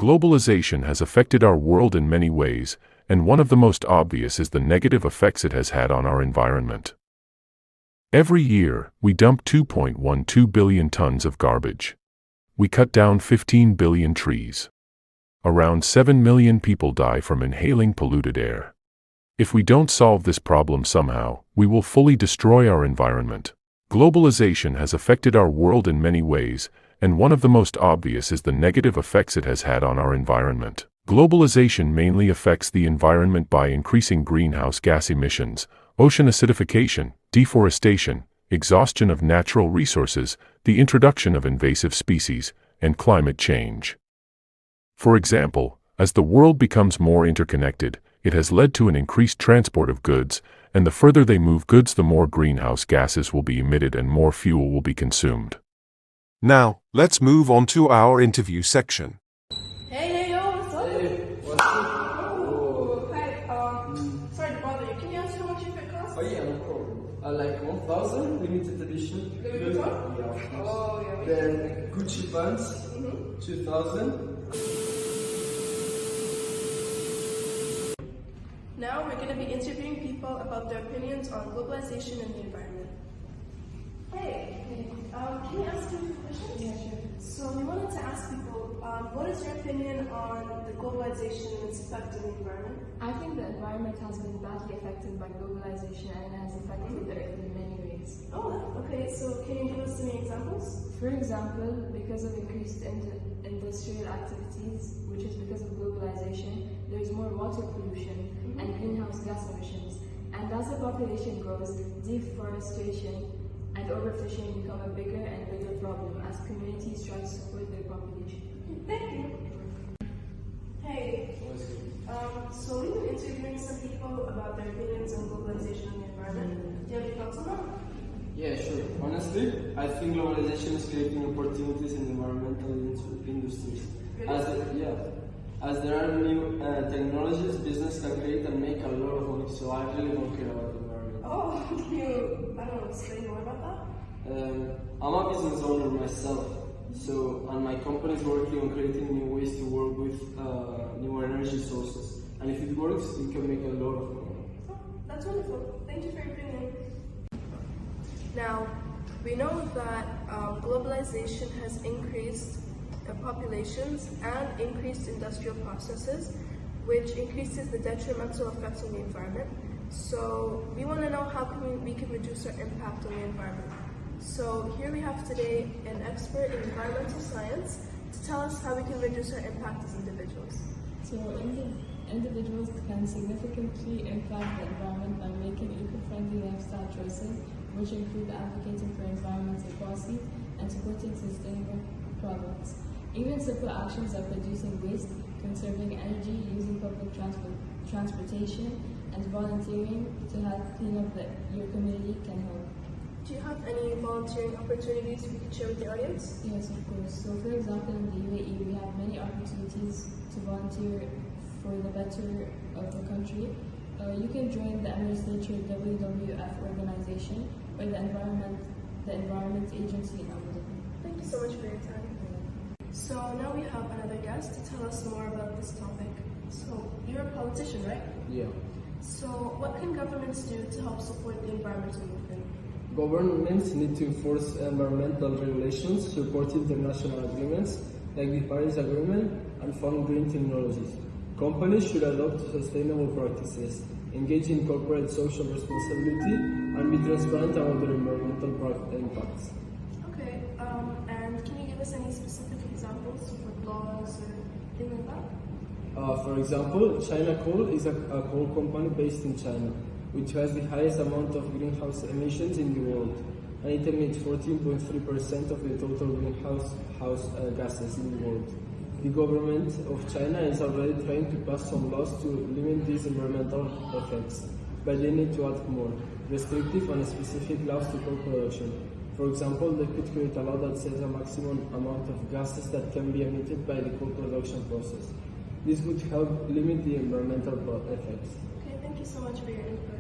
Globalization has affected our world in many ways, and one of the most obvious is the negative effects it has had on our environment. Every year, we dump 2.12 billion tons of garbage. We cut down 15 billion trees. Around 7 million people die from inhaling polluted air. If we don't solve this problem somehow, we will fully destroy our environment. Globalization has affected our world in many ways, and one of the most obvious is the negative effects it has had on our environment. Globalization mainly affects the environment by increasing greenhouse gas emissions, ocean acidification, deforestation, exhaustion of natural resources, the introduction of invasive species, and climate change. For example, as the world becomes more interconnected, it has led to an increased transport of goods, and the further they move goods, the more greenhouse gases will be emitted and more fuel will be consumed. Now, let's move on to our interview section. Hey, yo, what's up? Hey, what's up? Oh, hi. Sorry to bother you. Can you ask how much it costs? Oh yeah, no problem. Like 1,000 limited edition. Louis Vuitton? Yeah, of course. Oh, yeah. Then Gucci pants, 2,000. Now we're going to be interviewing people about their opinions on globalization and the environment. Hey, can we ask you a few questions? Yeah, sure. So we wanted to ask people, what is your opinion on the globalization and its effect on the environment? I think the environment has been badly affected by globalization and has affected the earth in many ways. Oh, okay. So can you give us any examples? For example, because of increased industrial activities, which is because of globalization, there is more water pollution and greenhouse gas emissions. And as the population grows, deforestation and overfishing become a bigger and bigger problem as communities try to support their population. Thank you. Hey, so we've been interviewing some people about their opinions on globalization and the environment. Do you have any thoughts on that? Yeah, sure. Honestly, I think globalization is creating opportunities in environmental industries. As there are new technologies, business can create and make a lot of money. So I really don't care about the environment. Oh, can you, explain more about that? I'm a business owner myself, and my company is working on creating new ways to work with new energy sources. And if it works, we can make a lot of money. Oh, that's wonderful. Thank you for your opinion. Now, we know that globalization has increased populations and increased industrial processes, which increases the detrimental effects on the environment. So we want to know how we can reduce our impact on the environment. So here we have today an expert in environmental science to tell us how we can reduce our impact as individuals. So individuals can significantly impact the environment by making eco-friendly lifestyle choices, which include advocating for environmental equality and supporting sustainable products. Even simple actions like reducing waste, conserving energy, using public transportation, and volunteering to help clean up your community can help. Do you have any volunteering opportunities we could share with the audience? Yes, of course. So for example, in the UAE, we have many opportunities to volunteer for the better of the country. You can join the Emirates Nature WWF organization or the Environment Agency in Abu Dhabi. Thank you so much for your time. So now we have another guest to tell us more about this topic. So you're a politician, right? Yeah. So what can governments do to help support the environmental movement? Governments need to enforce environmental regulations, support international agreements like the Paris Agreement, and fund green technologies. Companies should adopt sustainable practices, engage in corporate social responsibility, and be transparent about their environmental impacts. Okay, and can you give us any specific examples with laws or things like that? For example, China Coal is a coal company based in China, which has the highest amount of greenhouse emissions in the world, and it emits 14.3% of the total greenhouse gases in the world. The government of China is already trying to pass some laws to limit these environmental effects, but they need to add more restrictive and specific laws to coal production. For example, they could create a law that sets a maximum amount of gases that can be emitted by the coal production process. This would help limit the environmental effects. Okay, thank you so much for your input.